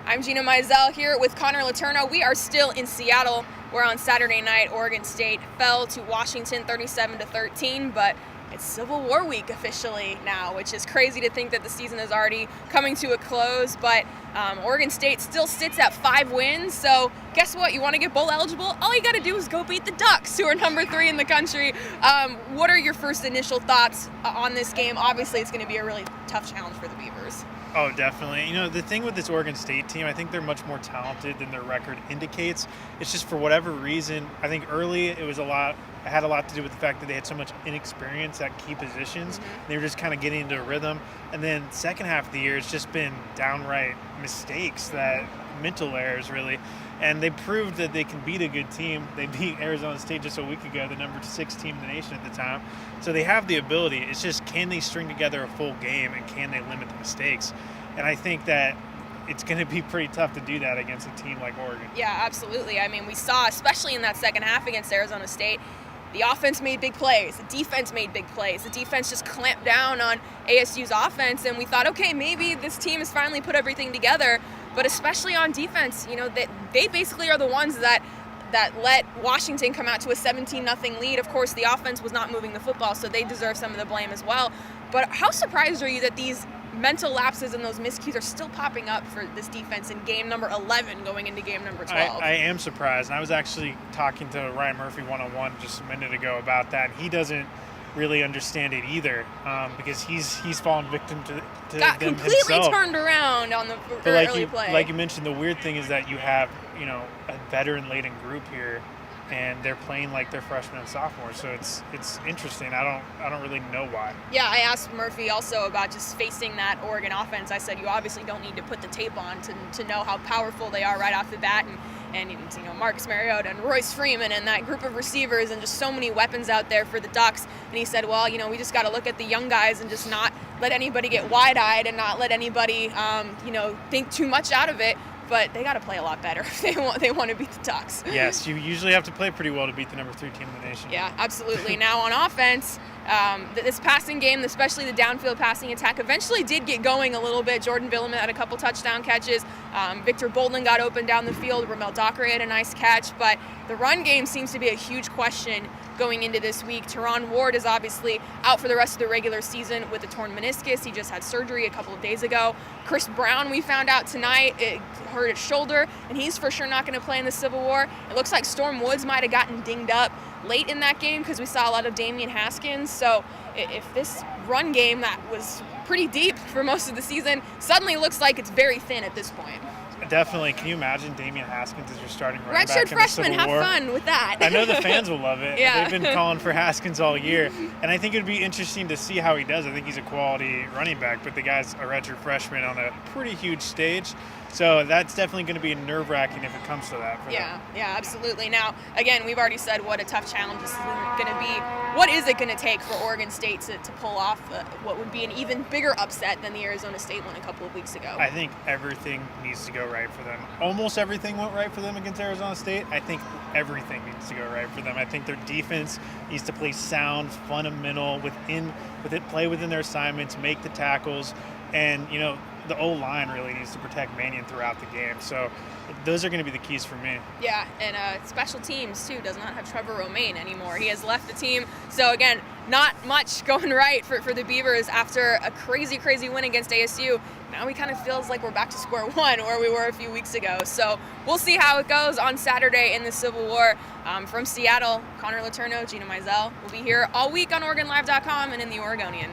I'm Gina Mizell here with Connor Letourneau. We are still in Seattle, where on Saturday night, Oregon State fell to Washington 37-13, but it's Civil War week officially now, which is crazy to think that the season is already coming to a close, but Oregon State still sits at 5 wins, so guess what? You want to get bowl eligible? All you got to do is go beat the Ducks, who are number 3 in the country. What are your first initial thoughts on this game? Obviously, it's going to be a really tough challenge for the Beavers. Oh, definitely. You know, the thing with this Oregon State team, I think they're much more talented than their record indicates. It's just for whatever reason, I think early it had a lot to do with the fact that they had so much inexperience at key positions. They were just kind of getting into a rhythm. And then second half of the year, it's just been downright mistakes, mental errors, really. And they proved that they can beat a good team. They beat Arizona State just a week ago, the number 6 team in the nation at the time. So they have the ability. It's just, can they string together a full game and can they limit the mistakes? And I think that it's going to be pretty tough to do that against a team like Oregon. Yeah, absolutely. I mean, we saw, especially in that second half against Arizona State, the offense made big plays. The defense made big plays. The defense just clamped down on ASU's offense, and we thought, okay, maybe this team has finally put everything together. But especially on defense, you know, they basically are the ones that let Washington come out to a 17-0 lead. Of course, the offense was not moving the football, so they deserve some of the blame as well. But how surprised are you that these mental lapses and those miscues are still popping up for this defense in game number 11 going into game number 12? I am surprised. And I was actually talking to Ryan Murphy one-on-one just a minute ago about that. He doesn't really understand it either, because he's fallen victim to got them completely himself. Turned around on the early play. Like you mentioned, the weird thing is that you have, you know, a veteran-laden group here, and they're playing like they're freshmen and sophomores. So it's interesting. I don't really know why. Yeah, I asked Murphy also about just facing that Oregon offense. I said, you obviously don't need to put the tape on to know how powerful they are right off the bat, and you know, Marcus Mariota and Royce Freeman and that group of receivers and just so many weapons out there for the Ducks. And he said, well, you know, we just got to look at the young guys and just not let anybody get wide-eyed and not let anybody, you know, think too much out of it. But they got to play a lot better if they want to beat the Ducks. Yes, you usually have to play pretty well to beat the number 3 team in the nation. Yeah, absolutely. Now on offense, this passing game, especially the downfield passing attack, eventually did get going a little bit. Jordan Billaman had a couple touchdown catches. Victor Bolden got open down the field. Ramel Dockery had a nice catch. But the run game seems to be a huge question going into this week. Teron Ward is obviously out for the rest of the regular season with a torn meniscus. He just had surgery a couple of days ago. Chris Brown, we found out tonight, it hurt his shoulder, and he's for sure not going to play in the Civil War. It looks like Storm Woods might have gotten dinged up late in that game because we saw a lot of Damian Haskins. So if this run game that was pretty deep for most of the season suddenly looks like it's very thin at this point. Definitely. Can you imagine Damian Haskins as your starting running back Redshirt in freshman, the Civil War? have fun with that. I know the fans will love it. Yeah. They've been calling for Haskins all year. And I think it would be interesting to see how he does. I think he's a quality running back, but the guy's a redshirt freshman on a pretty huge stage. So that's definitely going to be nerve-wracking if it comes to that for them. Yeah, absolutely. Now, again, we've already said what a tough challenge this is going to be. What is it going to take for Oregon State to pull off what would be an even bigger upset than the Arizona State one a couple of weeks ago? I think everything needs to go right for them. Almost everything went right for them against Arizona State. I think everything needs to go right for them. I think their defense needs to play sound, fundamental, play within their assignments, make the tackles, and, you know, the O-line really needs to protect Mannion throughout the game. So those are going to be the keys for me. Yeah, and special teams, too, does not have Trevor Romaine anymore. He has left the team. So, again, not much going right for the Beavers after a crazy, crazy win against ASU. Now we kind of feels like we're back to square one where we were a few weeks ago. So we'll see how it goes on Saturday in the Civil War. From Seattle, Connor Letourneau, Gina Mizell will be here all week on OregonLive.com and in the Oregonian.